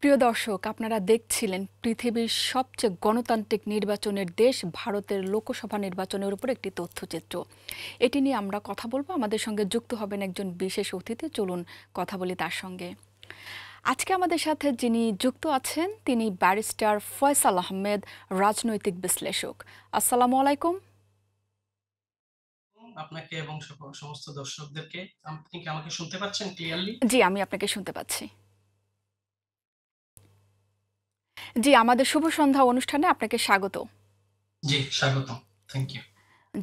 প্রিয় দর্শক, আপনারা দেখছিলেন পৃথিবীর সবচেয়ে গণতান্ত্রিক নির্বাচনের দেশ ভারতের লোকসভা নির্বাচনের উপর একটি তথ্যচিত্র। এটি নিয়ে আমরা কথা বলবো। আমাদের সঙ্গে যুক্ত হবেন একজন বিশেষ অতিথি। চলুন কথা বলি তার সঙ্গে। আজকে আমাদের সাথে যিনি যুক্ত আছেন তিনি ব্যারিস্টার ফয়সাল আহমেদ, রাজনৈতিক বিশ্লেষক। আসসালামু আলাইকুম। আপনাকে এবং সমস্ত দর্শকদেরকে। আপনি কি আমাকে শুনতে পাচ্ছেন ক্লিয়ারলি? জি, আমি আপনাকে শুনতে পাচ্ছি। জি, আমাদের শুভ সন্ধ্যা অনুষ্ঠানে আপনাকে স্বাগত। জি, স্বাগতম। Thank you.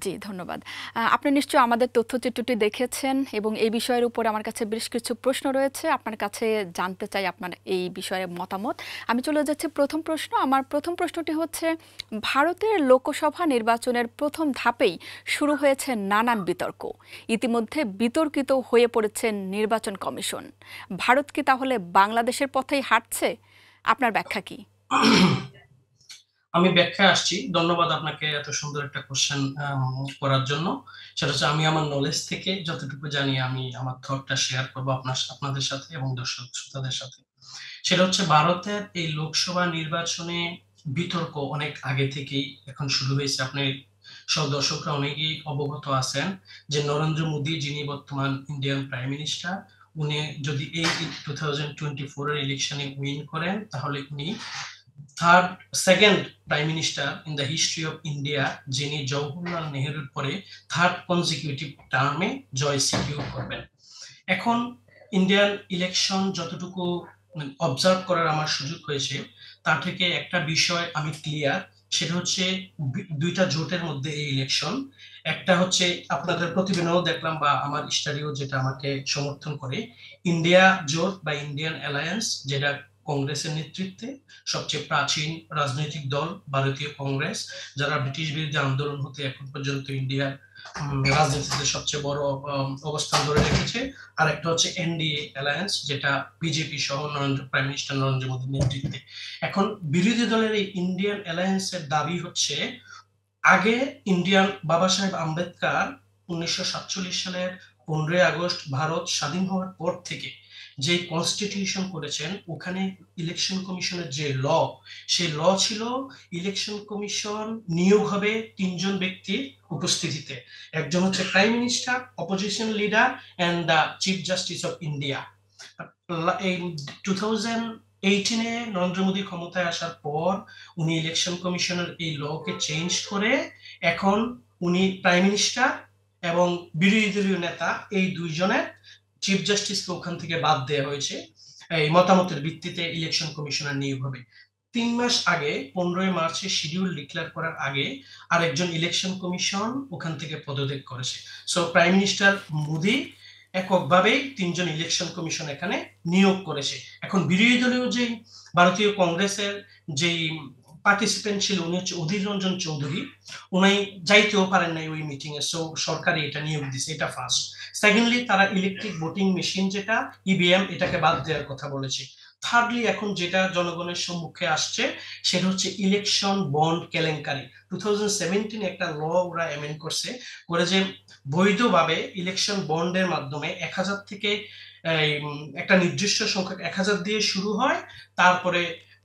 জি, ধন্যবাদ। আপনি নিশ্চয়ই আমাদের তথ্যচিত্রটি দেখেছেন এবং এই বিষয়ের উপর আমার কাছে বেশ কিছু প্রশ্ন রয়েছে। আপনার কাছে জানতে চাই আপনার এই বিষয়ে মতামত। আমি চলে যাচ্ছি প্রথম প্রশ্ন। আমার প্রথম প্রশ্নটি হচ্ছে, ভারতের লোকসভা নির্বাচনের প্রথম ধাপেই শুরু হয়েছে নানান বিতর্ক। ইতিমধ্যে বিতর্কিত হয়ে পড়েছে নির্বাচন কমিশন। ভারত কি তাহলে বাংলাদেশের পথেই হাঁটছে? আপনার ব্যাখ্যা কি? আমি ব্যাখ্যায় আসছি। ধন্যবাদ আপনাকে এত সুন্দর একটা কোশ্চেন করার জন্য। সেটা হচ্ছে আমি আমার নলেজ থেকে যতটুকু জানি আমি আমার থটটা শেয়ার করবো আপনাদের সাথে এবং দর্শক শ্রোতাদের সাথে। সেটা হচ্ছে ভারতের এই লোকসভা নির্বাচনে বিতর্ক অনেক আগে থেকেই এখন শুরু হয়েছে। আপনি সব দর্শকরা অনেকেই অবগত আছেন যে নরেন্দ্র মোদী, যিনি বর্তমান ইন্ডিয়ান প্রাইম মিনিস্টার, উনি যদি এই 2024 এর ইলেকশনে উইন করেন তাহলে উনি third second prime minister in the history of India, যিনি জওহরলাল নেহেরুর পরে থার্ড কনজিকিউটিভ টার্মে জয় সিকিউর করবেন। এখন ইন্ডিয়ান ইলেকশন যতটুকু অবজার্ভ করার আমার সুযোগ হয়েছে তার থেকে একটা বিষয় আমি ক্লিয়ার। সেটা হচ্ছে দুইটা জোটের মধ্যে এই ইলেকশন। একটা হচ্ছে আপনাদের প্রতিবেদনও দেখলাম বা আমার স্টাডিও যেটা আমাকে সমর্থন করে, ইন্ডিয়া জোট বা ইন্ডিয়ান অ্যালায়েন্স, যেটা কংগ্রেসের নেতৃত্বে সবচেয়ে প্রাচীন রাজনৈতিক দল ভারতীয় কংগ্রেস, যারা ব্রিটিশ বিরোধী আন্দোলন হতে এখন পর্যন্ত ইন্ডিয়ার রাজনীতিতে সবচেয়ে বড় অবস্থান ধরে রেখেছে। আর একটা হচ্ছে এনডিএ অ্যালায়েন্স, যেটা বিজেপি সহ প্রাইম মিনিস্টার নরেন্দ্র মোদীর নেতৃত্বে। এখন বিরোধী দলের এই ইন্ডিয়ান অ্যালায়েন্সের দাবি হচ্ছে, আগে ইন্ডিয়ান বাবা সাহেব আম্বেদকর 1947 সালের 15ই আগস্ট ভারত স্বাধীন হওয়ার পর থেকে যে কনস্টিটিউশন করেছেন, ওখানে ইলেকশন কমিশনের যে সেই ছিল ইলেকশন কমিশন নিয়োগ হবে তিনজন ব্যক্তির উপস্থিতিতে। একজন হচ্ছে prime minister, opposition leader and the chief justice of India. এই 2018-এ নরেন্দ্র মোদী ক্ষমতায় আসার পর উনি ইলেকশন কমিশনের এই লকে চেঞ্জ করে এখন উনি প্রাইম মিনিস্টার এবং বিরোধী দলীয় নেতা এই দুইজনের চিফ জাস্টিসকে ওখান থেকে বাদ দেওয়া হয়েছে। এই মতামতের ভিত্তিতে ইলেকশন কমিশনার নিয়োগ হবে। 3 মাস আগে 15ই মার্চে শিডিউল ডিক্লেয়ার করার আগে আরেকজন ইলেকশন কমিশন ওখান থেকে পদত্যাগ করেছে। সো প্রাইম মিনিস্টার মোদী এককভাবেই তিনজন ইলেকশন কমিশন এখানে নিয়োগ করেছে। এখন বিরোধী দলীয় যে ভারতীয় কংগ্রেসের যেই পার্টিসিপেন্ট ছিল, উনি হচ্ছে অধীর রঞ্জন চৌধুরী, উনি যাইতেও পারেন নাই ওই মিটিং এ। সো সরকারি এটা নিয়োগ দিছে, এটা ফার্স্ট। সেকেন্ডলি, তারা ইলেকট্রিক ভোটিং মেশিন যেটা ইভিএম, এটাকে বাদ দেওয়ার কথা বলেছে। থার্ডলি, এখন যেটা জনগণের সম্মুখে আসছে সেটা হচ্ছে ইলেকশন বন্ড কেলেঙ্কারি। 2017 একটা ল ওরা অ্যামেন্ড করছে, করে যে বৈধভাবে ইলেকশন বন্ডের মাধ্যমে 1000 থেকে একটা নির্দিষ্ট সংখ্যক 1000 দিয়ে শুরু হয়, তারপরে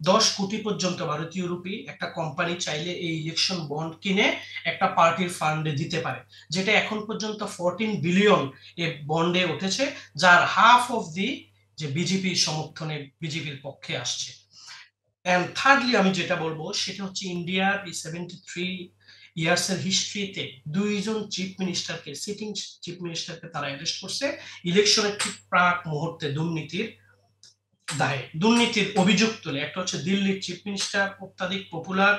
10 কোটি পর্যন্ত ভারতীয় রুপি একটা কোম্পানি চাইলে এই ইলেকশন বন্ড কিনে একটা পার্টির ফান্ডে দিতে পারে, যেটা এখন পর্যন্ত 14 বিলিয়ন এ বন্ডে উঠেছে, যার হাফ অফ দি যে বিজেপির সমর্থনে বিজেপির পক্ষে আসছে। এন্ড থার্ডলি আমি যেটা বলবো সেটা হচ্ছে, ইন্ডিয়ার এই 73 ইয়ার্স এর হিস্ট্রিতে দুইজন চিফ মিনিস্টারকে, সিটিং চিফ মিনিস্টারকে তারা অ্যারেস্ট করছে ইলেকশনের ঠিক প্রাক মুহূর্তে দুর্নীতির অভিযোগ তুলে। একটা হচ্ছে দিল্লির চিফ মিনিস্টার অত্যাধিক পপুলার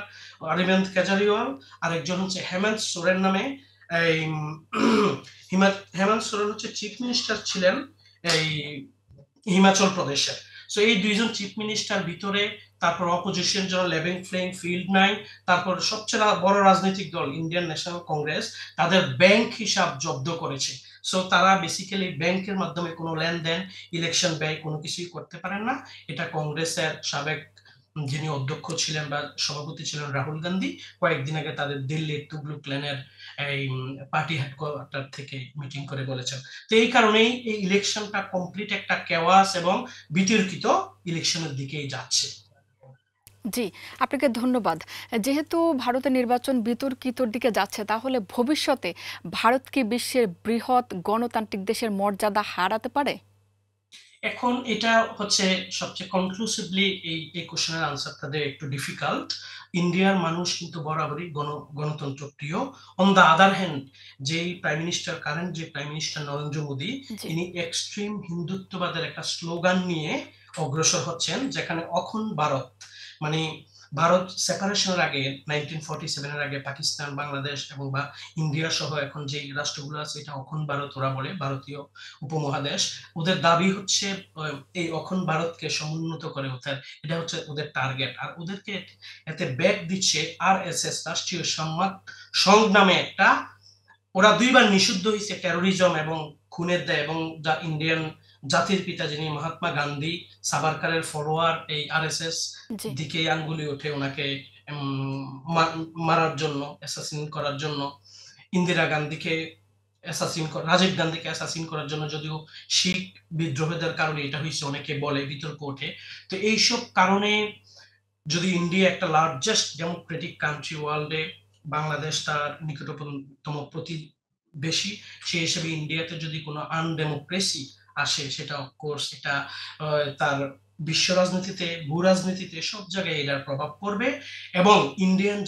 অরবিন্দ কেজরিওয়াল, আর একজন হচ্ছে হেমন্ত সোরেন নামে। এই হেমন্ত সোরেন হচ্ছে চিফ মিনিস্টার ছিলেন এই হিমাচল প্রদেশের। সো এই দুইজন চিফ মিনিস্টার ভিতরে, তারপর অপোজিশন জন্য লেভেল প্লেইং ফিল্ড নাই। তারপর সবচেয়ে বড় রাজনৈতিক দল ইন্ডিয়ান ন্যাশনাল কংগ্রেস, তাদের ব্যাংক হিসাব জব্দ করেছে। সো তারা বেসিক্যালি ব্যাংকের মাধ্যমে কোনো লেনদেন, ইলেকশন ব্যয় কোনো কিছুই করতে পারেন না। এটা কংগ্রেসের সাবেক জি। যিনি অধ্যক্ষ ছিলেন বা সভাপতি ছিলেন রাহুল গান্ধী, কয়েকদিন আগে তাদের দিল্লির তুগলুক লেনের এই পার্টি হেডকোয়ার্টার থেকে মিটিং করে বলেছেন। তো এই কারণেই এই ইলেকশনটা কমপ্লিট একটা কেওয়াস এবং বিতর্কিত ইলেকশনের দিকেই যাচ্ছে। জি, আপনাকে ধন্যবাদ। যেহেতু ভারতের নির্বাচন বিতর্কিতর দিকে যাচ্ছে, তাহলে ভবিষ্যতে ভারত কি বিশ্বের বৃহৎ গণতান্ত্রিক দেশের মর্যাদা হারাতে পারে? এখন এটা হচ্ছে সবচেয়ে কনক্লুসিভলি এই কোশ্চেনের আনসারটা দেওয়া একটু ডিফিকাল্ট। ইন্ডিয়ার মানুষ কিন্তু বরাবরই গণতন্ত্র প্রিয়। On the other hand, current যে প্রাইম মিনিস্টার নরেন্দ্র মোদী, জি। ইনি এক্সট্রিম হিন্দুত্ববাদের একটা স্লোগান নিয়ে অগ্রসর হচ্ছেন, যেখানে অখন ভারত, মানে ভারত সেপারেশনের আগে 1947 এর আগে পাকিস্তান, বাংলাদেশ এবং বা ইন্ডিয়া সহ এখন যে রাষ্ট্রগুলো আছে এটা অখন ভারত ওরা বলে, ভারতীয় উপমহাদেশ। ওদের দাবি হচ্ছে এই অখণ্ড ভারতকে সমুন্নত করে ওঠার, এটা হচ্ছে ওদের টার্গেট। আর ওদেরকে এতে ব্যাক দিচ্ছে আরএসএস, রাষ্ট্রীয় সম্মান সংঘ নামে একটা, ওরা দুইবার নিষিদ্ধ হয়েছে টেরোরিজম এবং খুনের দায়, এবং যা ইন্ডিয়ান জাতির পিতা যিনি মহাত্মা গান্ধী, সাভারকারের ফলোয়ার, এই আরএসএস জি। দিকে আঙ্গুলি ওঠে ওনাকে মারার জন্য, অ্যাসাসিন করার জন্য। ইন্দিরা গান্ধীকে রাজীব গান্ধীকে অ্যাসাসিন করার জন্য, যদিও শিখ বিদ্রোহীদের কারণে এটা হয়েছে অনেকে বলে, বিতর্ক ওঠে। তো এইসব কারণে যদি ইন্ডিয়া একটা লার্জেস্ট ডেমোক্রেটিক কান্ট্রি ওয়ার্ল্ডে, বাংলাদেশ তার নিকটতম প্রতিবেশী, সেই হিসেবে ইন্ডিয়াতে যদি কোনো আনডেমোক্রেসি আসে, সেটা অফকোর্স এটা তার বিশ্ব রাজনীতিতে, ভূ রাজনীতিতে সব জায়গায় এটার প্রভাব পড়বে। এবং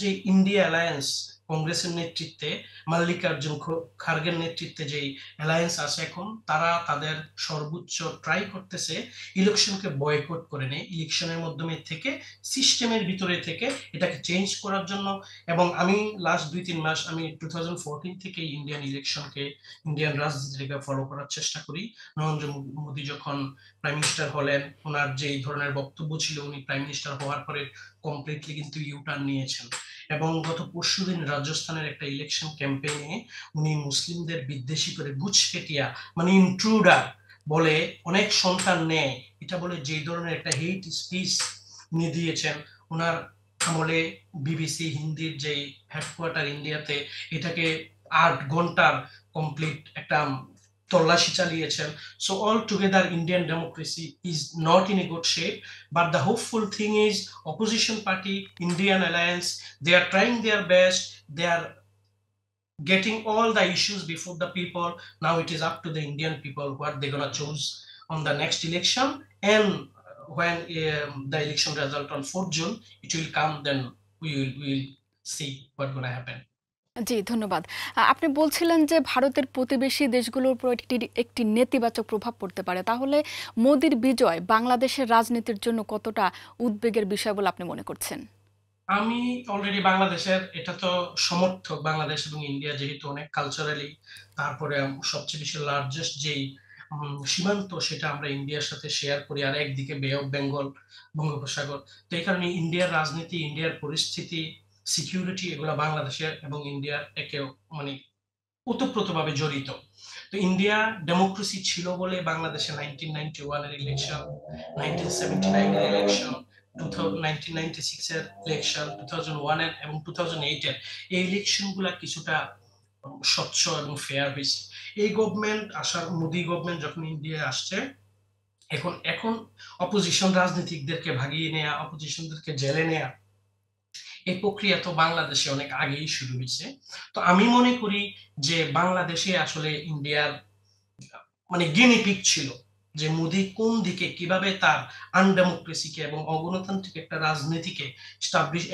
যে ইন্ডিয়া অ্যালায়েন্স, কংগ্রেসের নেতৃত্বে, মাল্লিকার্জুন খার্গের নেতৃত্বে যে অ্যালায়েন্স আছে এখন, তারা তাদের সর্বোচ্চ ট্রাই করতেছে ইলেকশনকে বয়কট করে নেয়, ইলেকশনের মাধ্যমে থেকে, সিস্টেমের ভিতরে থেকে এটাকে চেঞ্জ করার জন্য। এবং আমি লাস্ট 2-3 মাস আমি 2014 থেকে ইন্ডিয়ান রাজনীতিকে ফলো করার চেষ্টা করি। নরেন্দ্র মোদী যখন প্রাইম মিনিস্টার হলেন, ওনার যে ধরনের বক্তব্য ছিল, উনি প্রাইম মিনিস্টার হওয়ার পরে কমপ্লিটলি কিন্তু ইউটার্ন নিয়েছেন। এবং গত পরশুদিন রাজস্থানের একটা ইলেকশন ক্যাম্পেইনে উনি মুসলিমদের বিদ্বেষী করে গুজপেটিয়া, মানে ইন্ট্রুডার বলে, অনেক সন্তান নেয়, এটা বলে যে ধরনের একটা হেট স্পিচ উনি দিয়েছেন ওনার আমলে। বিবিসি হিন্দির যে হেডকোয়ার্টার ইন্ডিয়াতে, এটাকে 8 ঘন্টার কমপ্লিট একটা তল্লাশি চালিয়েছেন। So all together Indian democracy is not in a good shape, but the hopeful thing is opposition party, Indian alliance, they are trying their best, they are getting all the issues before the people. Now it is up to the Indian people what they're gonna choose on the next election. And when the election result on 4th June, it will come, then we will see what gonna happen. জি, ধন্যবাদ। আপনি বলছিলেন যে ভারতের প্রতিবেশী দেশগুলোর উপর একটি নেতিবাচক প্রভাব পড়তে পারে। তাহলে মোদির বিজয় বাংলাদেশের রাজনীতির জন্য কতটা উদ্বেগের বিষয় বলে আপনি মনে করছেন? আমি অলরেডি বাংলাদেশের এটা তো সমর্থক। বাংলাদেশ এবং ইন্ডিয়া যেহেতু অনেক কালচারালি, তারপরে সবচেয়ে বেশি লার্জেস্ট যেই সীমান্ত, সেটা আমরা ইন্ডিয়ার সাথে শেয়ার করি, আর একদিকে বে অফ বেঙ্গল, বঙ্গোপসাগর। তো এই কারণে ইন্ডিয়ার রাজনীতি, ইন্ডিয়ার পরিস্থিতি, সিকিউরিটি, এগুলা বাংলাদেশের এবং ইন্ডিয়ার একে মানে ওতপ্রোতভাবে জড়িত। তো ইন্ডিয়া ডেমোক্রেসি ছিল বলে বাংলাদেশে 1991 এর ইলেকশন, 1979 এর ইলেকশন, 1996 এর ইলেকশন, 2001 এর এবং 2008 এর এই ইলেকশন গুলা কিছুটা স্বচ্ছ এবং ফেয়ার হয়েছে। এই গভর্নমেন্ট আসার, মোদী গভর্নমেন্ট যখন ইন্ডিয়ায় আসছে, এখন এখন অপোজিশন রাজনীতিকদেরকে ভাগিয়ে নেয়া, অপোজিশনদেরকে জেলে নেয়া, এই প্রক্রিয়া তো বাংলাদেশে অনেক আগেই শুরু হয়েছে। তো আমি মনে করি যে বাংলাদেশে আসলে ইন্ডিয়ার মানে গিনিপিগ ছিল, যে মোদি কোন দিকে কিভাবে তার আনডেমোক্রেসিকে এবং অগণতান্ত্রিক একটা রাজনীতিকে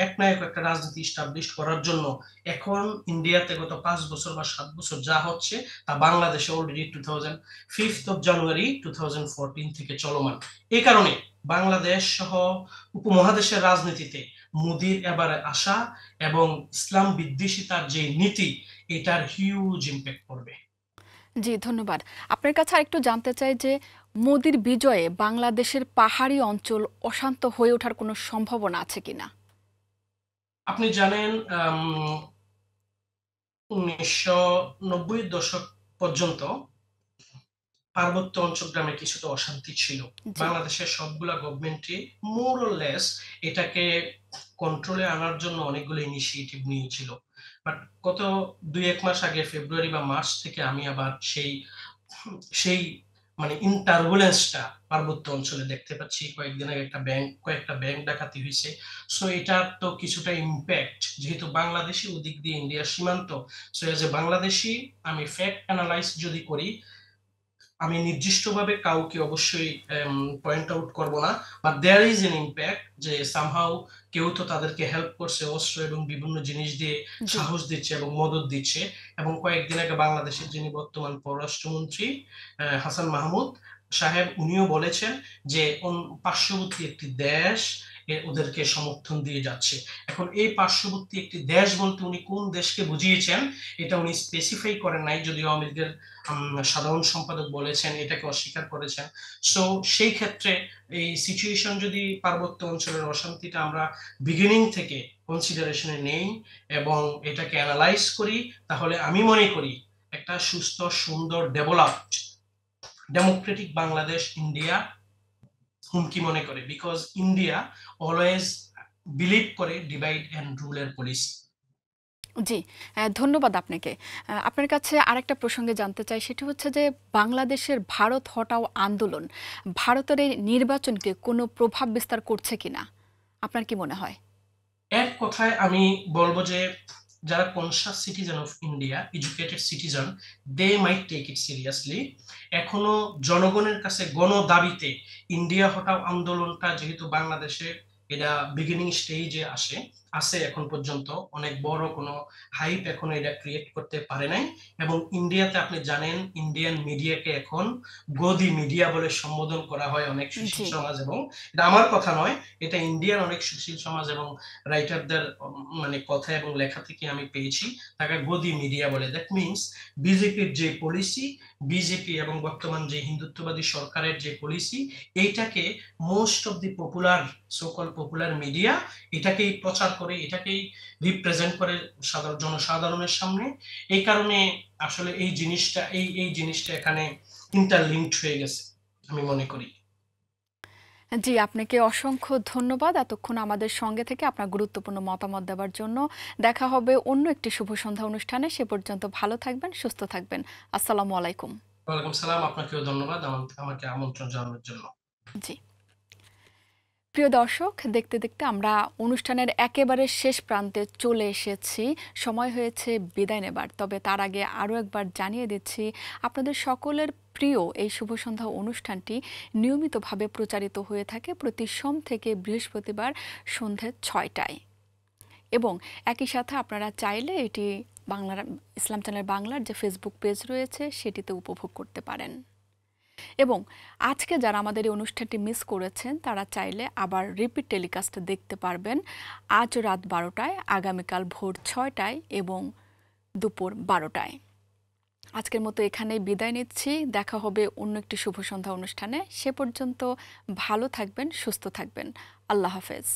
একনায়ক একটা রাজনীতি স্টাবলিশ করার জন্য। এখন ইন্ডিয়াতে গত 5 বছর বা 7 বছর যা হচ্ছে, তা বাংলাদেশে অলরেডি 5th of January 2014 থেকে চলমান। এই কারণে বাংলাদেশ সহ উপমহাদেশের রাজনীতিতে মোদির এবারে আসা এবং ইসলাম বিদ্বেষিতার যে নীতি, এটার হিউজ ইম্প্যাক্ট পড়বে। জি, ধন্যবাদ। আপনার কাছে আরেকটু জানতে চাই যে মোদির বিজয়ে বাংলাদেশের পাহাড়ি অঞ্চল অশান্ত হয়ে ওঠার কোনো সম্ভাবনা আছে কিনা? আপনি জানেন 1990 দশক পর্যন্ত পার্বত্য অঞ্চলগ্রামে কিছুটা অশান্তি ছিল। জি, বাংলাদেশের সবগুলা গভর্নমেন্টই মোর অর লেস এটাকে কন্ট্রোলে আনার জন্য অনেকগুলো ইনিশিয়েটিভ নিয়েছিল। বাট গত ২-১ মাস আগে ফেব্রুয়ারি বা মার্চ থেকে আমি আবার সেই মানে টার্বুলেন্সটা পার্বত্য অঞ্চলে দেখতে পাচ্ছি। কয়েকদিন আগে কয়েকটা ব্যাংক ডাকাতি হইছে। সো এটার তো কিছুটা ইমপ্যাক্ট, যেহেতু বাংলাদেশী ওদিক দিয়ে ইন্ডিয়ার সীমান্ত। সো এজ এ বাংলাদেশী আমি ফ্যাক্ট অ্যানালাইজ যদি করি, আমি নির্দিষ্টভাবে কাউকে অবশ্যই পয়েন্ট আউট করব না, but there is an impact যে সামহাউ কেউ তো তাদেরকে হেল্প করছে অস্ত্র এবং বিভিন্ন জিনিস দিয়ে, জি, সাহস দিচ্ছে এবং মদত দিচ্ছে। এবং কয়েকদিন আগে বাংলাদেশের যিনি বর্তমান পররাষ্ট্রমন্ত্রী হাসান মাহমুদ সাহেব, উনিও বলেছেন যে পার্শ্ববর্তী একটি দেশ ওদেরকে সমর্থন দিয়ে যাচ্ছে। এখন এই পার্শ্ববর্তী একটি দেশ বলতে উনি কোন দেশকে বুঝিয়েছেন এটা উনি স্পেসিফাই করেন নাই, যদিও আওয়ামী লীগের সাধারণ সম্পাদক বলেছেন, এটাকে অস্বীকার করেছেন। সো সেই ক্ষেত্রে এই সিচুয়েশন যদি পার্বত্য অঞ্চলের অশান্তিটা আমরা বিগিনিং থেকে কনসিডারেশনে নেই এবং এটাকে অ্যানালাইজ করি, তাহলে আমি মনে করি একটা সুস্থ, সুন্দর, ডেভেলপড ডেমোক্রেটিক বাংলাদেশ ইন্ডিয়া হুমকি মনে করে, বিকজ ইন্ডিয়া অলওয়েজ বিলিভ করে ডিভাইড এন্ড রুলের পলিসি। জি। ধন্যবাদ আপনাকে। আপনার কাছে আরেকটা প্রসঙ্গে জানতে চাই, সেটি হচ্ছে যে বাংলাদেশের ভারত হটাও আন্দোলন ভারতের এই নির্বাচনকে কোনো প্রভাব বিস্তার করছে কিনা? আপনার কি মনে হয়? এক কথায় আমি বলবো যে যারা conscious citizen of India, educated citizen, they might take it seriously. এখনো জনগণের কাছে গণ দাবিতে ইন্ডিয়া হটাও আন্দোলনটা, যেহেতু বাংলাদেশে এটা বিগিনিং স্টেজে আছে এখন পর্যন্ত, অনেক বড় কোনো হাইপ এখনো এটা ক্রিয়েট করতে পারে নাই। এবং ইন্ডিয়াতে আপনি জানেন, ইন্ডিয়ান মিডিয়াকে এখন গদি মিডিয়া বলে সম্বোধন করা হয় অনেক সুশীল জি, সমাজ, এবং এটা আমার কথা নয়, এটা ইন্ডিয়ার অনেক সুশীল সমাজ এবং রাইটারদের মানে কথা এবং লেখা থেকে আমি পেয়েছি, তাকে গদি মিডিয়া বলে। দ্যাট মিনস বিজেপির যে পলিসি, বিজেপি এবং বর্তমান যে হিন্দুত্ববাদী সরকারের যে পলিসি, এইটাকে most of the popular সোকল popular media এটাকেই প্রচার করে, এটাকেই রিপ্রেজেন্ট করে জনসাধারণের সামনে। এই কারণে আসলে এই জিনিসটা এখানে ইন্টারলিঙ্কড হয়ে গেছে আমি মনে করি। জি, আপনাকে অসংখ্য ধন্যবাদ এতক্ষণ আমাদের সঙ্গে থেকে আপনার গুরুত্বপূর্ণ মতামত দেওয়ার জন্য। দেখা হবে অন্য একটি শুভ সন্ধ্যা অনুষ্ঠানে। সে পর্যন্ত ভালো থাকবেন, সুস্থ থাকবেন। আসসালামু আলাইকুম। ওয়ালাইকুম সালাম, আপনাকেও ধন্যবাদ আমাকে আমন্ত্রণ জানানোর জন্য। জি। প্রিয় দর্শক, দেখতে দেখতে আমরা অনুষ্ঠানের একেবারে শেষ প্রান্তে চলে এসেছি। সময় হয়েছে বিদায় নেবার। তবে তার আগে আরও একবার জানিয়ে দিচ্ছি, আপনাদের সকলের প্রিয় এই শুভ সন্ধ্যা অনুষ্ঠানটি নিয়মিতভাবে প্রচারিত হয়ে থাকে প্রতি সোম থেকে বৃহস্পতিবার সন্ধে ৬টায়। এবং একই সাথে আপনারা চাইলে এটি বাংলার ইসলাম চ্যানেল বাংলার যে ফেসবুক পেজ রয়েছে সেটিতে উপভোগ করতে পারেন। এবং আজকে যারা আমাদের এই অনুষ্ঠানটি মিস করেছেন তারা চাইলে আবার রিপিট টেলিকাস্ট দেখতে পারবেন আজ রাত ১২টায়, আগামীকাল ভোর ৬টায় এবং দুপুর ১২টায়। আজকের মতো এখানেই বিদায় নিচ্ছি। দেখা হবে অন্য একটি শুভ সন্ধ্যা অনুষ্ঠানে। সে পর্যন্ত ভালো থাকবেন, সুস্থ থাকবেন। আল্লাহ হাফেজ।